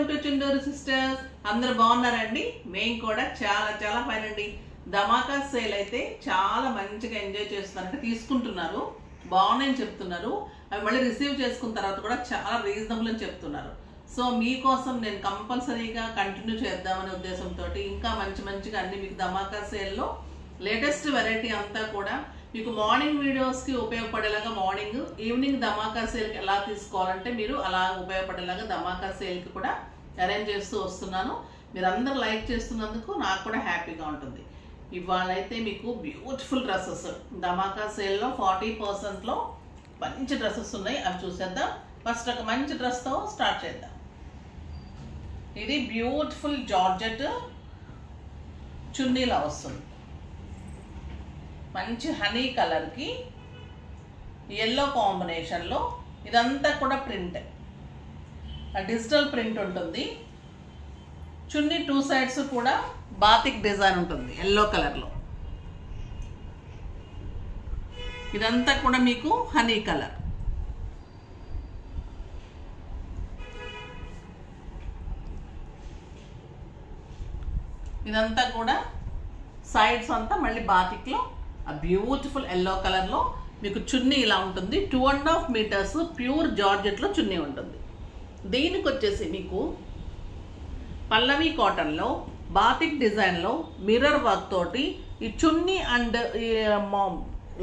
To Chunduru sisters. అందరూ బాగున్నారండి? మేము కూడా చాలా చాలా ఫైన్ అండి. ధమాకా సేల్ అయితే చాలా మంచిగా ఎంజాయ్ చేస్తున్నారంటే తీసుకుంటున్నారు, బాగున్నాయని చెప్తున్నారు. అవి మళ్ళీ రిసీవ్ చేసుకున్న తర్వాత కూడా చాలా రీజనబుల్ అని చెప్తున్నారు. సో మీకోసం నేను కంపల్సరీగా కంటిన్యూ చేద్దామనే ఉద్దేశంతో ఇంకా మంచిగా అన్ని మీకు ధమాకా సేల్లో లేటెస్ట్ వెరైటీ అంతా కూడా మీకు మార్నింగ్ వీడియోస్కి ఉపయోగపడేలాగా మార్నింగ్ ఈవినింగ్ ధమాకా సేల్కి ఎలా తీసుకోవాలంటే మీరు అలా ఉపయోగపడేలాగా ధమాకా సేల్కి కూడా అరేంజ్ చేస్తూ వస్తున్నాను. మీరందరూ లైక్ చేస్తున్నందుకు నాకు కూడా హ్యాపీగా ఉంటుంది. ఇవాళ అయితే మీకు బ్యూటిఫుల్ డ్రెస్సెస్ ధమాకా సేల్లో 40%లో మంచి డ్రెస్సెస్ ఉన్నాయి. అవి చూసేద్దాం. ఫస్ట్ ఒక మంచి డ్రెస్తో స్టార్ట్ చేద్దాం. ఇది బ్యూటిఫుల్ జార్జెట్ చున్నీలా వస్తుంది. మంచి హనీ కలర్కి ఎల్లో కాంబినేషన్లో ఇదంతా కూడా ప్రింట్, డిజిటల్ ప్రింట్ ఉంటుంది. చున్నీ 2 సైడ్స్ కూడా బాతిక్ డిజైన్ ఉంటుంది ఎల్లో కలర్లో. ఇదంతా కూడా మీకు హనీ కలర్. ఇదంతా కూడా సైడ్స్ అంతా మళ్ళీ బాతిక్లో బ్యూటిఫుల్ ఎల్లో కలర్లో మీకు చున్నీ ఇలా ఉంటుంది. 2.5 మీటర్స్ ప్యూర్ జార్జెట్లో చున్నీ ఉంటుంది. దీనికి వచ్చేసి మీకు పల్లవి కాటన్లో బాతిక్ డిజైన్లో మిర్రర్ వర్క్ తోటి ఈ చున్నీ అండ్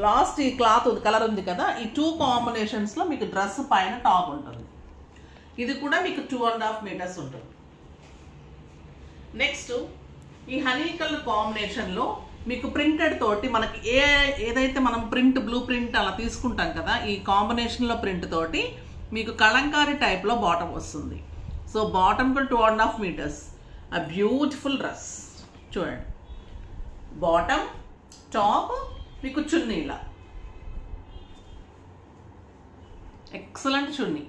లాస్ట్ ఈ క్లాత్ కలర్ ఉంది కదా, ఈ 2 కాంబినేషన్స్లో మీకు డ్రెస్ పైన టాప్ ఉంటుంది. ఇది కూడా మీకు 2.5 మీటర్స్ ఉంటుంది. నెక్స్ట్ ఈ హనీ కలర్ కాంబినేషన్లో మీకు ప్రింటెడ్ తోటి మనకి ఏదైతే మనం ప్రింట్ బ్లూ ప్రింట్ అలా తీసుకుంటాం కదా, ఈ కాంబినేషన్లో ప్రింట్ తోటి మీకు కలంకారీ టైప్లో బాటమ్ వస్తుంది. సో బాటమ్ కూడా 2.5 మీటర్స్. ఆ బ్యూటిఫుల్ డ్రెస్ చూడండి. బాటమ్ టాప్ మీకు చున్నీలా ఎక్సలెంట్ చున్నీ,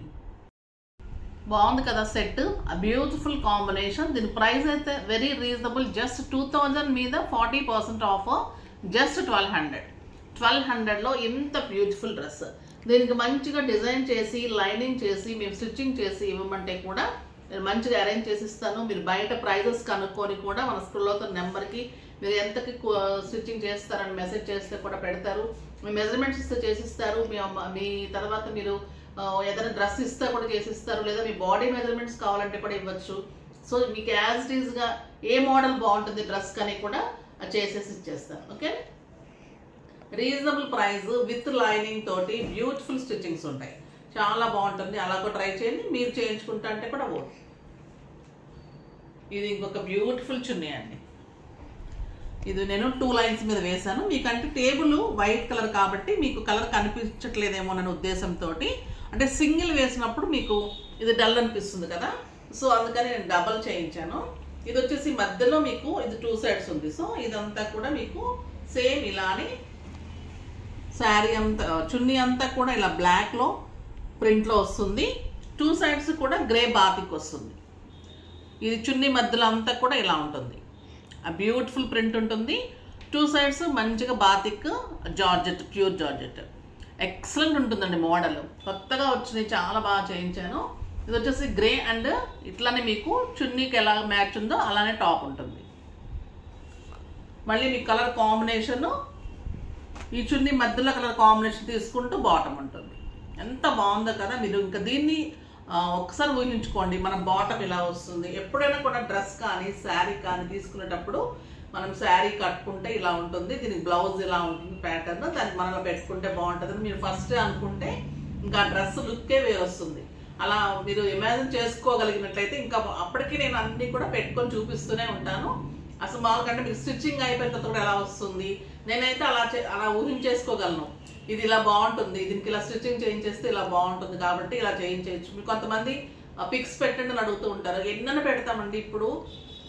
బాగుంది కదా సెట్. ఆ బ్యూటిఫుల్ కాంబినేషన్. దీని ప్రైస్ అయితే వెరీ రీజనబుల్, జస్ట్ 2000 మీద 40% ఆఫ్, జస్ట్ 1200లో ఇంత బ్యూటిఫుల్ డ్రెస్. దీనికి మంచిగా డిజైన్ చేసి లైనింగ్ చేసి మేము స్టిచ్చింగ్ చేసి ఇవ్వమంటే కూడా నేను మంచిగా అరేంజ్ చేసి ఇస్తాను. మీరు బయట ప్రైజెస్ కనుక్కొని కూడా మన స్కూల్లో నెంబర్కి మీరు ఎంతకి స్టిచ్చింగ్ చేస్తారని మెసేజ్ చేస్తే కూడా పెడతారు. మీ మెజర్మెంట్స్ ఇస్తే చేసిస్తారు. మీ తర్వాత మీరు ఏదైనా డ్రెస్ ఇస్తే కూడా చేసిస్తారు, లేదా మీ బాడీ మెజర్మెంట్స్ కావాలంటే కూడా ఇవ్వచ్చు. సో మీకు యాజ్ ఇట్ ఈజ్గా ఏ మోడల్ బాగుంటుంది డ్రెస్ కానీ కూడా చేసేసి ఇచ్చేస్తాను. Okay, reasonable price with lining తోటి బ్యూటిఫుల్ స్టిచ్చింగ్స్ ఉంటాయి. చాలా బాగుంటుంది. అలా కూడా ట్రై చేయండి. మీరు చేయించుకుంటా అంటే కూడా ఓకే. ఇది ఇంకొక బ్యూటిఫుల్ చున్నీ అండి. ఇది నేను 2 లైన్స్ మీద వేసాను. మీకంటే టేబుల్ వైట్ కలర్ కాబట్టి మీకు కలర్ కనిపించట్లేదేమో అనే ఉద్దేశంతో, అంటే సింగిల్ వేసినప్పుడు మీకు ఇది డల్ అనిపిస్తుంది కదా, సో అందుకని నేను డబల్ చేయించాను. ఇది వచ్చేసి మధ్యలో మీకు ఇది 2 సైడ్స్ ఉంది. సో ఇదంతా కూడా మీకు సేమ్ ఇలానే శారీ అంతా చున్నీ అంతా కూడా ఇలా బ్లాక్లో ప్రింట్లో వస్తుంది. 2 సైడ్స్ కూడా గ్రే బాతిక్ వస్తుంది. ఇది చున్నీ మధ్యలో అంతా కూడా ఇలా ఉంటుంది. ఆ బ్యూటిఫుల్ ప్రింట్ ఉంటుంది. 2 సైడ్స్ మంచిగా batik georgette, pure georgette excellent ఉంటుందండి. మోడల్ కొత్తగా వచ్చినాయి, చాలా బాగా చేయించాను. ఇది వచ్చేసి గ్రే అండ్ ఇట్లానే మీకు చున్నీకి ఎలా మ్యాచ్ ఉందో అలానే టాప్ ఉంటుంది. మళ్ళీ మీ కలర్ కాంబినేషన్ ఈ చున్నీ మధ్యలో కలర్ కాంబినేషన్ తీసుకుంటూ బాటమ్ ఉంటుంది. ఎంత బాగుందో కదా. మీరు ఇంకా దీన్ని ఒకసారి ఊహించుకోండి. మన బాటమ్ ఇలా వస్తుంది. ఎప్పుడైనా కూడా డ్రెస్ కానీ శారీ కానీ తీసుకునేటప్పుడు మనం శారీ కట్టుకుంటే ఇలా ఉంటుంది, దీనికి బ్లౌజ్ ఇలా ఉంటుంది ప్యాటర్న్, దానికి మనలో పెట్టుకుంటే బాగుంటుంది. మీరు ఫస్ట్ అనుకుంటే ఇంకా డ్రెస్ లుక్కే వేరు వస్తుంది. అలా మీరు ఇమాజిన్ చేసుకోగలిగినట్లయితే ఇంకా అప్పటికి నేను అన్నీ కూడా పెట్టుకొని చూపిస్తూనే ఉంటాను. అసలు మామూలుగా మీకు స్టిచ్చింగ్ అయిపోయిన తర్వాత కూడా ఎలా వస్తుంది, నేనైతే అలా ఊహించేసుకోగలను. ఇది ఇలా బాగుంటుంది, దీనికి ఇలా స్టిచ్చింగ్ చేయించేస్తే ఇలా బాగుంటుంది కాబట్టి ఇలా చేయించేయచ్చు. మీకు కొంతమంది పిక్స్ పెట్టండి అని అడుగుతూ ఉంటారు. ఎన్నైనా పెడతామండి. ఇప్పుడు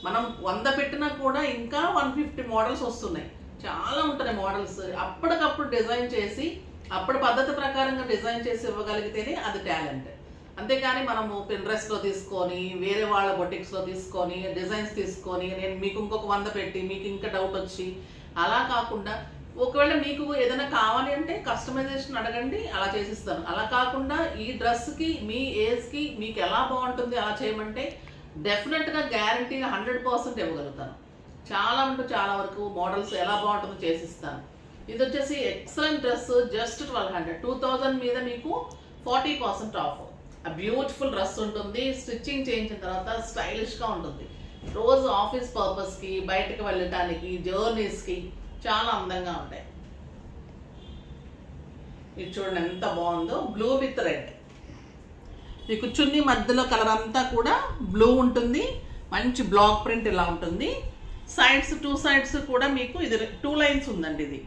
మనం 100 పెట్టినా కూడా ఇంకా 150 మోడల్స్ వస్తున్నాయి. చాలా ఉంటున్నాయి మోడల్స్. అప్పటికప్పుడు డిజైన్ చేసి అప్పటి పద్ధతి ప్రకారంగా డిజైన్ చేసి ఇవ్వగలిగితేనే అది టాలెంట్. అంతేకాని మనము Pinterestలో తీసుకొని వేరే వాళ్ళ బొటిక్స్లో తీసుకొని డిజైన్స్ తీసుకొని నేను మీకు ఇంకొక 100 పెట్టి మీకు ఇంకా డౌట్ వచ్చి అలా కాకుండా ఒకవేళ మీకు ఏదైనా కావాలి అంటే కస్టమైజేషన్ అడగండి, అలా చేసిస్తాను. అలా కాకుండా ఈ డ్రెస్కి మీ ఏజ్కి మీకు ఎలా బాగుంటుంది అలా చేయమంటే డెఫినెట్గా గ్యారంటీగా 100% ఇవ్వగలుగుతాను. చాలా అంటే చాలా వరకు మోడల్స్ ఎలా బాగుంటుందో చేసిస్తాను. ఇది వచ్చేసి ఎక్సలెంట్ డ్రెస్, జస్ట్ 1200. 2000 మీద మీకు 40% ఆఫ్. ఆ బ్యూటిఫుల్ డ్రెస్ ఉంటుంది. స్టిచ్చింగ్ చేయించిన తర్వాత స్టైలిష్గా ఉంటుంది. రోజు ఆఫీస్ పర్పస్కి, బయటకు వెళ్ళటానికి, జర్నీస్కి చాలా అందంగా ఉంటాయి. ఇది చూడండి ఎంత బాగుందో, బ్లూ విత్ రెడ్. మీకు చున్నీ మధ్యలో కలర్ అంతా కూడా బ్లూ ఉంటుంది. మంచి బ్లాక్ ప్రింట్ ఇలా ఉంటుంది. సైడ్స్ 2 సైడ్స్ కూడా మీకు ఇది 2 లైన్స్ ఉందండి.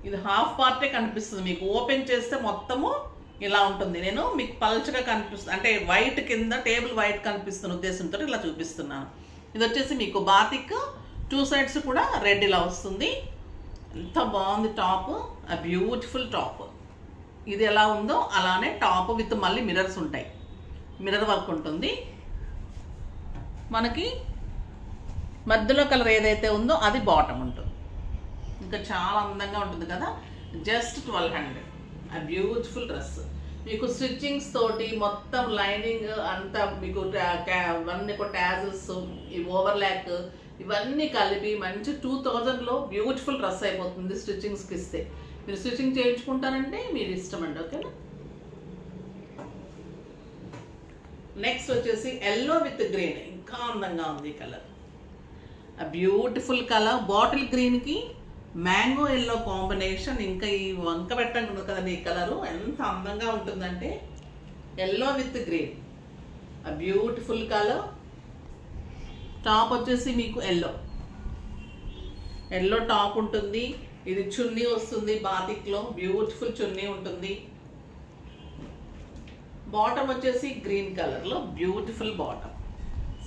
ఇది హాఫ్ పార్టే కనిపిస్తుంది. మీకు ఓపెన్ చేస్తే మొత్తము ఇలా ఉంటుంది. నేను మీకు పల్చగా కనిపిస్తుంది, అంటే వైట్ కింద టేబుల్ వైట్ కనిపిస్తున్న ఉద్దేశంతో ఇలా చూపిస్తున్నాను. ఇది వచ్చేసి మీకు బాతిక్, 2 సైడ్స్ కూడా రెడ్ ఇలా వస్తుంది. ఎంత బాగుంది టాప్, ఆ బ్యూటిఫుల్ టాప్. ఇది ఎలా ఉందో అలానే టాప్ విత్ మళ్ళీ మిర్రర్స్ ఉంటాయి, మిర్రర్ వర్క్ ఉంటుంది. మనకి మధ్యలో కలర్ ఏదైతే ఉందో అది బాటమ్ ఉంటుంది. ఇంకా చాలా అందంగా ఉంటుంది కదా. జస్ట్ 1200. ఆ బ్యూటిఫుల్ డ్రెస్ మీకు స్టిచ్చింగ్స్ తోటి మొత్తం లైనింగ్ అంతా మీకు అన్నీ కూడా టాజిల్స్, ఈ ఓవర్లాక్ ఇవన్నీ కలిపి మంచి 2000లో బ్యూటిఫుల్ డ్రెస్ అయిపోతుంది. స్టిచ్చింగ్స్కి ఇస్తే మీరు స్టిచ్చింగ్ చేయించుకుంటారంటే మీరు ఇష్టం అండి. ఓకేనా. నెక్స్ట్ వచ్చేసి ఎల్లో విత్ గ్రీన్. ఇంకా అందంగా ఉంది ఈ కలర్. ఆ బ్యూటిఫుల్ కలర్, బాటిల్ గ్రీన్కి మ్యాంగో ఎల్లో కాంబినేషన్. ఇంకా ఈ వంక పెట్టండి కదండి ఈ కలరు ఎంత అందంగా ఉంటుందంటే, ఎల్లో విత్ గ్రీన్. ఆ బ్యూటిఫుల్ కలర్. టాప్ వచ్చేసి మీకు ఎల్లో టాప్ ఉంటుంది. ఇది చున్నీ వస్తుంది బాతిక్లో, బ్యూటిఫుల్ చున్నీ ఉంటుంది. బాటమ్ వచ్చేసి గ్రీన్ కలర్లో బ్యూటిఫుల్ బాటమ్.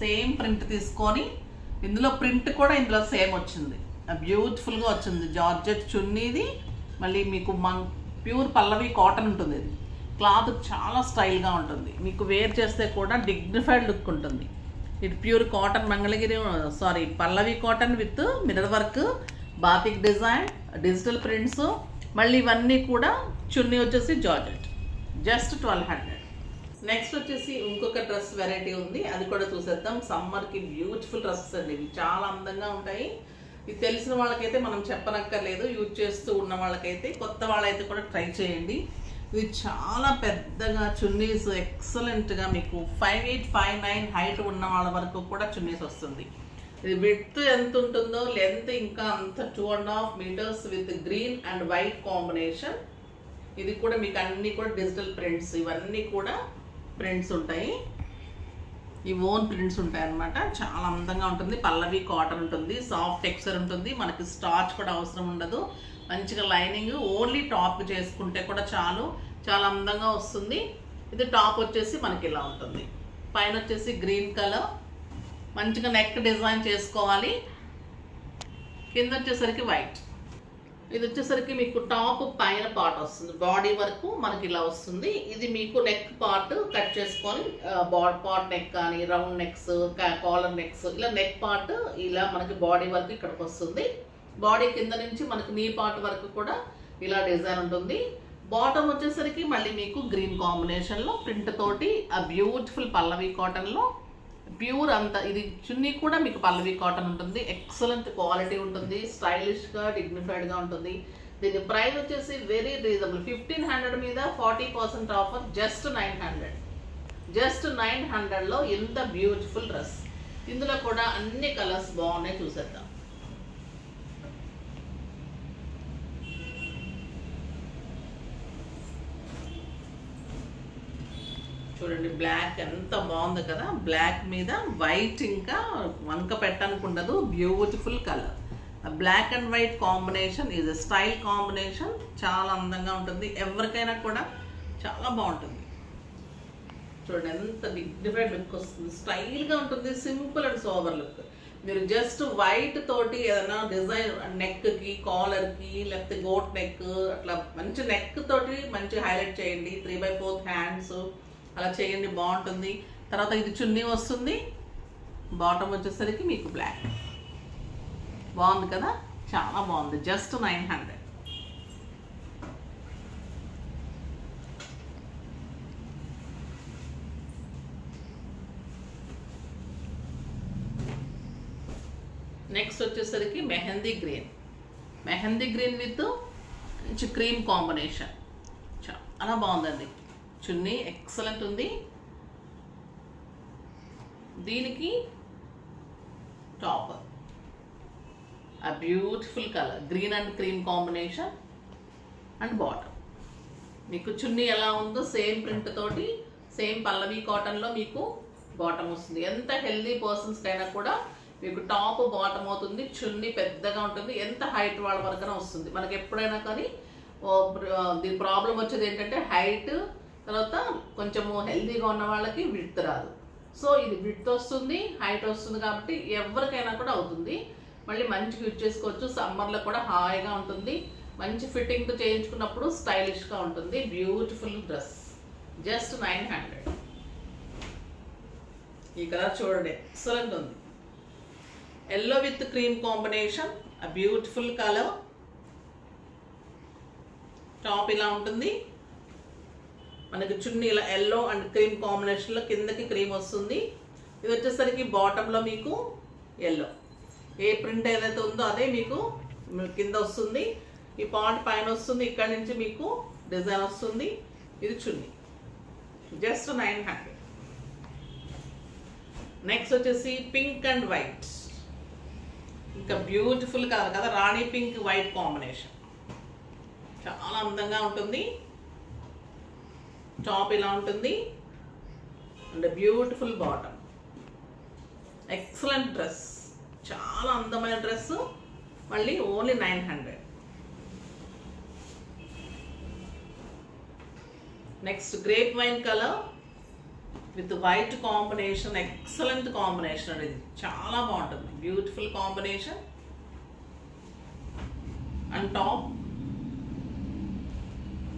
సేమ్ ప్రింట్ తీసుకొని, ఇందులో ప్రింట్ కూడా ఇందులో సేమ్ వచ్చింది. బ్యూటిఫుల్గా వచ్చింది. జార్జెట్ చున్నీది, మళ్ళీ మీకు ప్యూర్ పల్లవి కాటన్ ఉంటుంది. ఇది క్లాత్ చాలా స్టైల్గా ఉంటుంది. మీకు వేర్ చేస్తే కూడా డిగ్నిఫైడ్ లుక్ ఉంటుంది. ఇది pure cotton Mangalagiri Pallavi cotton with mirror work, batik design, digital prints. మళ్ళీ ఇవన్నీ కూడా చున్నీ వచ్చేసి జార్జెట్. జస్ట్ 1200. నెక్స్ట్ వచ్చేసి ఇంకొక డ్రెస్ వెరైటీ ఉంది, అది కూడా చూసేద్దాం. సమ్మర్కి బ్యూటిఫుల్ డ్రెస్సెస్ అండి. ఇవి చాలా అందంగా ఉంటాయి. ఇది తెలిసిన వాళ్ళకైతే మనం చెప్పనక్కర్లేదు, యూజ్ చేస్తూ ఉన్న వాళ్ళకైతే. కొత్త వాళ్ళైతే కూడా ట్రై చేయండి. ఇది చాలా పెద్దగా చున్నీస్ ఎక్సలెంట్గా మీకు 58, 59 హైట్ ఉన్న వాళ్ళ వరకు కూడా చున్నీస్ వస్తుంది. ఇది విడ్త్ ఎంత ఉంటుందో, లెంత్ ఇంకా అంత 2.5 meters with green and white combination. ఇది కూడా మీకు అన్నీ కూడా డిజిటల్ ప్రింట్స్, ఇవన్నీ కూడా ప్రింట్స్ ఉంటాయి. ఈ ఓన్ ప్రింట్స్ ఉంటాయి అన్నమాట. చాలా అందంగా ఉంటుంది. పల్లవి కాటన్ ఉంటుంది, సాఫ్ట్ టెక్స్చర్ ఉంటుంది. మనకి స్టార్చ్ కూడా అవసరం ఉండదు. మంచిగా లైనింగ్ ఓన్లీ టాప్ చేసుకుంటే కూడా చాలా అందంగా వస్తుంది. ఇది టాప్ వచ్చేసి మనకి ఇలా ఉంటుంది. పైన వచ్చేసి గ్రీన్ కలర్, మంచిగా నెక్ డిజైన్ చేసుకోవాలి. కింద వచ్చేసరికి వైట్. ఇది వచ్చేసరికి మీకు టాప్ పైన పార్ట్ వస్తుంది, బాడీ వరకు మనకి ఇలా వస్తుంది. ఇది మీకు నెక్ పార్ట్ కట్ చేసుకొని పార్ట్ నెక్ కానీ, రౌండ్ నెక్స్, కాలర్ నెక్స్, ఇలా నెక్ పార్ట్ ఇలా మనకి బాడీ వరకు ఇక్కడికి వస్తుంది. బాడీ కింద నుంచి మనకి నీ పార్ట్ వరకు కూడా ఇలా డిజైన్ ఉంటుంది. బాటమ్ వచ్చేసరికి మళ్ళీ మీకు గ్రీన్ కాంబినేషన్లో ప్రింట్ తోటి ఆ బ్యూటిఫుల్ పల్లవి కాటన్లో ప్యూర్ అంతా. ఇది చున్నీ కూడా మీకు పల్లవి కాటన్ ఉంటుంది. ఎక్సలెంట్ క్వాలిటీ ఉంటుంది. స్టైలిష్గా, డిగ్నిఫైడ్గా ఉంటుంది. దీని ప్రైస్ వచ్చేసి వెరీ రీజనబుల్. 1500 మీద 40% ఆఫర్. జస్ట్ 900. జస్ట్ 900లో ఎంత బ్యూటిఫుల్ డ్రెస్. ఇందులో కూడా అన్ని కలర్స్ బాగున్నాయి, చూసేద్దాం. చూడండి బ్లాక్ ఎంత బాగుంది కదా. బ్లాక్ మీద వైట్, ఇంకా వంక పెట్టడానికి ఉండదు. Beautiful colour. Black and white combination ఇది స్టైల్ కాంబినేషన్. చాలా అందంగా ఉంటుంది. ఎవరికైనా కూడా చాలా బాగుంటుంది. చూడండి ఎంత డిగ్నిఫైడ్ లుక్ వస్తుంది. స్టైల్గా ఉంటుంది. Simple and sober look. మీరు జస్ట్ వైట్ తోటి ఏదైనా డిజైన్ నెక్కి, కాలర్కి, లేకపోతే గోట్ నెక్, అట్లా మంచి నెక్ తోటి మంచి హైలైట్ చేయండి. 3/4 హ్యాండ్స్ అలా చేయండి, బాగుంటుంది. తర్వాత ఇది చున్నీ వస్తుంది. బాటమ్ వచ్చేసరికి మీకు బ్లాక్. బాగుంది కదా, చాలా బాగుంది. జస్ట్ 900. నెక్స్ట్ వచ్చేసరికి మెహందీ గ్రీన్ విత్ మంచి క్రీమ్ కాంబినేషన్, చాలా బాగుందండి. చున్నీ ఎక్సలెంట్ ఉంది. దీనికి టాప్ ఆ beautiful colour green and cream combination and bottom. మీకు చున్నీ ఎలా ఉందో సేమ్ ప్రింట్ తోటి సేమ్ పల్లవి కాటన్లో మీకు బాటమ్ వస్తుంది. ఎంత హెల్దీ పర్సన్స్కైనా కూడా మీకు టాప్ బాటమ్ అవుతుంది. చున్నీ పెద్దగా ఉంటుంది, ఎంత హైట్ వాళ్ళ వరకనే వస్తుంది. మనకి ఎప్పుడైనా కానీ దీని ప్రాబ్లం వచ్చేది ఏంటంటే హైట్, తర్వాత కొంచెము హెల్దీగా ఉన్న వాళ్ళకి విడ్త్ రాదు. సో ఇది విడ్త్ వస్తుంది, హైట్ వస్తుంది, కాబట్టి ఎవరికైనా కూడా అవుతుంది. మళ్ళీ మంచిగా యూజ్ చేసుకోవచ్చు. సమ్మర్లో కూడా హాయిగా ఉంటుంది. మంచి ఫిట్టింగ్తో చేయించుకున్నప్పుడు స్టైలిష్గా ఉంటుంది. Beautiful dress, just 900. ఈ కలర్ చూడండి ఎక్సలెంట్ ఉంది. ఎల్లో విత్ క్రీమ్ కాంబినేషన్, ఆ బ్యూటిఫుల్ కలర్. టాప్ ఇలా ఉంటుంది. మనకి చున్నీ ఇలా ఎల్లో అండ్ క్రీమ్ కాంబినేషన్లో కిందకి క్రీమ్ వస్తుంది. ఇది వచ్చేసరికి బాటంలో మీకు ఎల్లో, ఏ ప్రింట్ ఏదైతే ఉందో అదే మీకు కింద వస్తుంది. ఈ పాయింట్ పైన వస్తుంది, ఇక్కడ నుంచి మీకు డిజైన్ వస్తుంది. ఇది చున్నీ, జస్ట్ 900. నెక్స్ట్ వచ్చేసి పింక్ అండ్ వైట్, ఇంకా బ్యూటిఫుల్ కలర్ కదా, రాణి పింక్ వైట్ కాంబినేషన్, చాలా అందంగా ఉంటుంది. టాప్ ఇలా ఉంటుంది and beautiful bottom. Excellent dress, చాలా అందమైన డ్రెస్. మళ్ళీ only 900. Next grape wine colour with white combination, excellent combination అండి. ఇది చాలా బాగుంటుంది, beautiful combination. And top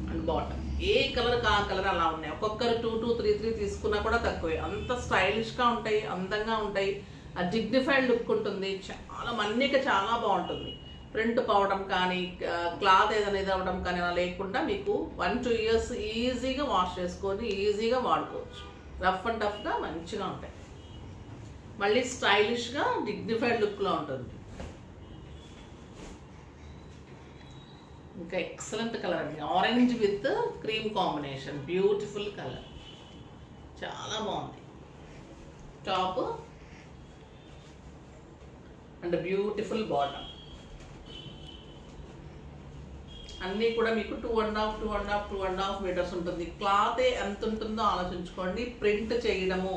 and bottom A colour ఆ కలర్ అలా ఉన్నాయి. ఒక్కొక్కరు 2, 2, 3, 3 తీసుకున్నా కూడా తక్కువే. అంత స్టైలిష్గా ఉంటాయి, అందంగా ఉంటాయి, ఆ డిగ్నిఫైడ్ లుక్ ఉంటుంది. చాలా మన్నిక చాలా బాగుంటుంది. ప్రింట్ పోవడం కానీ, క్లాత్ ఏదైనా ఇది అవ్వడం కానీ అలా లేకుండా మీకు 1-2 ఇయర్స్ ఈజీగా వాష్ చేసుకొని ఈజీగా వాడుకోవచ్చు. రఫ్ అండ్ టఫ్గా మంచిగా ఉంటాయి. మళ్ళీ స్టైలిష్గా డిగ్నిఫైడ్ లుక్లో ఉంటుంది. ఇంకా ఎక్సలెంట్ కలర్ అండి, orange with cream combination, beautiful colour, చాలా బాగుంది. Top and beautiful bottom. అన్నీ కూడా మీకు 2.5 మీటర్స్ ఉంటుంది. క్లాత్ ఎంత ఉంటుందో ఆలోచించుకోండి. ప్రింట్ చేయడము,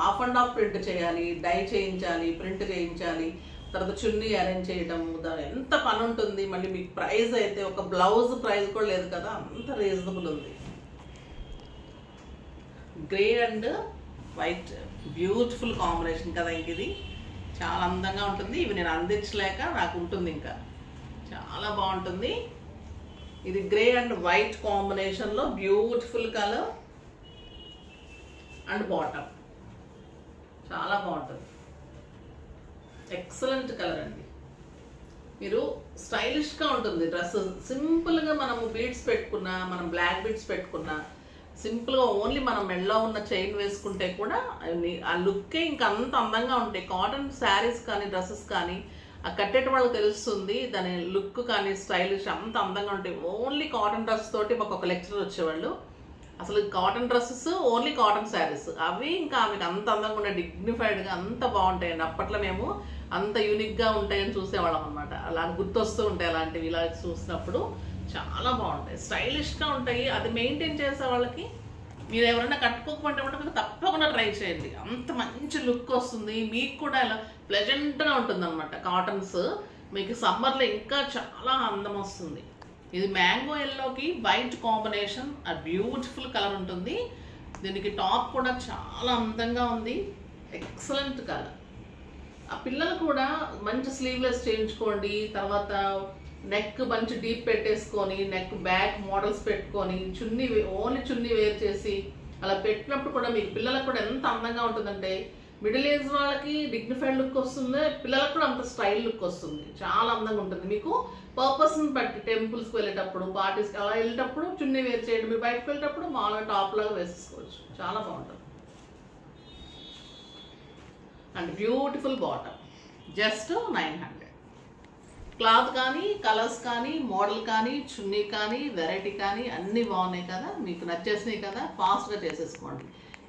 హాఫ్ అండ్ హాఫ్ ప్రింట్ చేయాలి, డై చేయించాలి, ప్రింట్ చేయించాలి, తర్వాత చున్నీ అరేంజ్ చేయడము, దాని ఎంత పని ఉంటుంది. మళ్ళీ మీకు ప్రైస్ అయితే ఒక బ్లౌజ్ ప్రైస్ కూడా లేదు కదా, అంత రీజనబుల్ ఉంది. Grey and white beautiful combination కదా, ఇంక ఇది చాలా అందంగా ఉంటుంది. ఇవి నేను అందించలేక నాకు ఉంటుంది, ఇంకా చాలా బాగుంటుంది. ఇది గ్రే అండ్ వైట్ కాంబినేషన్లో బ్యూటిఫుల్ కలర్ అండ్ బాటమ్, చాలా బాగుంటుంది. ఎక్సలెంట్ కలర్ అండి. మీరు స్టైలిష్గా ఉంటుంది డ్రెస్. సింపుల్గా మనము బీడ్స్ పెట్టుకున్నా, మనం బ్లాక్ బీడ్స్ పెట్టుకున్నా, సింపుల్గా ఓన్లీ మనం మెడలో ఉన్న చైన్ వేసుకుంటే కూడా ఆ లుక్కే ఇంకా అంత అందంగా ఉంటాయి. కాటన్ శారీస్ కానీ డ్రెస్సెస్ కానీ ఆ కట్టేట వాళ్ళకి తెలుస్తుంది, దాని లుక్ కానీ స్టైలిష్ అంత అందంగా ఉంటాయి. ఓన్లీ కాటన్ డ్రెస్ తోటి మాకు ఒక లెక్చరర్ వచ్చేవాళ్ళు. అసలు cotton dresses, only cotton saris, అవి ఇంకా మీకు అంత అందంగా ఉండే డిగ్నిఫైడ్గా అంత బాగుంటాయండి. అప్పట్లో మేము అంత యూనిక్గా ఉంటాయని చూసేవాళ్ళం అనమాట. అలా గుర్తొస్తూ ఉంటాయి అలాంటివి. ఇలా చూసినప్పుడు చాలా బాగుంటాయి, స్టైలిష్గా ఉంటాయి. అది మెయింటైన్ చేసే వాళ్ళకి మీరు ఎవరైనా కట్టుకోకపోతే మటుకు తప్పకుండా ట్రై చేయండి. అంత మంచి లుక్ వస్తుంది, మీకు కూడా ఇలా ప్లెజెంట్గా ఉంటుంది అనమాట. కాటన్స్ మీకు సమ్మర్లో ఇంకా చాలా అందం వస్తుంది. ఇది మ్యాంగో ఎల్లోకి వైట్ కాంబినేషన్, ఆ బ్యూటిఫుల్ కలర్ ఉంటుంది. దీనికి టాప్ కూడా చాలా అందంగా ఉంది, ఎక్సలెంట్ కలర్. ఆ పిల్లలు కూడా మంచి స్లీవ్లెస్ చేయించుకోండి. తర్వాత నెక్ మంచి డీప్ పెట్టేసుకొని, నెక్ బ్యాక్ మోడల్స్ పెట్టుకొని, చున్నీ ఓన్లీ చున్నీ వేర్ చేసి అలా పెట్టినప్పుడు కూడా మీకు పిల్లలకు కూడా ఎంత అందంగా ఉంటుందంటే, మిడిల్ ఏజ్ వాళ్ళకి డిగ్నిఫైడ్ లుక్ వస్తుంది, పిల్లలకు కూడా అంత స్టైల్ లుక్ వస్తుంది, చాలా అందంగా ఉంటుంది. మీకు పర్పస్ని బట్టి టెంపుల్స్కి వెళ్ళేటప్పుడు, పార్టీస్కి అలా వెళ్ళేటప్పుడు చున్నీ వేర్ చేయండి. మీరు బయటకు వెళ్ళేటప్పుడు మామూలుగా టాప్ లాగా వేసేసుకోవచ్చు, చాలా బాగుంటుంది. And beautiful bottom, just 900. Cloth కానీ, కలర్స్ కానీ, మోడల్ కానీ, చున్నీ కానీ, వెరైటీ కానీ అన్నీ బాగున్నాయి కదా, మీకు నచ్చేసినాయి కదా, ఫాస్ట్గా చేసేసుకోండి.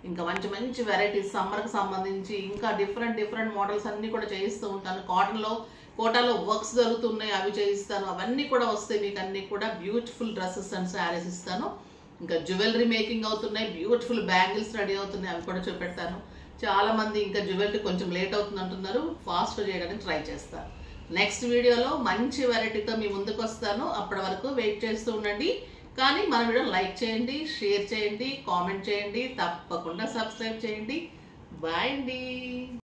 ఇంకా మంచి మంచి వెరైటీస్ సమ్మర్కి సంబంధించి ఇంకా డిఫరెంట్ మోడల్స్ అన్నీ కూడా చేయిస్తూ ఉంటాను. కోటాలో వర్క్స్ జరుగుతున్నాయి, అవి చేయిస్తాను. అవన్నీ కూడా వస్తాయి మీకు. అన్నీ కూడా బ్యూటిఫుల్ డ్రెస్సెస్ అండ్ శారీస్ ఇస్తాను. ఇంకా జ్యువెలరీ మేకింగ్ అవుతున్నాయి, బ్యూటిఫుల్ బ్యాంగిల్స్ రెడీ అవుతున్నాయి, అవి కూడా చూపెడతాను. చాలామంది ఇంకా జ్యువెలరీ కొంచెం లేట్ అవుతుంది అంటున్నారు, ఫాస్ట్గా చేయడానికి ట్రై చేస్తాను. నెక్స్ట్ వీడియోలో మంచి వెరైటీతో మీ ముందుకు వస్తాను. అప్పటి వరకు వెయిట్ చేస్తూ ఉండండి. కానీ మన వీడియో లైక్ చేయండి, షేర్ చేయండి, కామెంట్ చేయండి, తప్పకుండా సబ్స్క్రైబ్ చేయండి. బాయ్ అండి.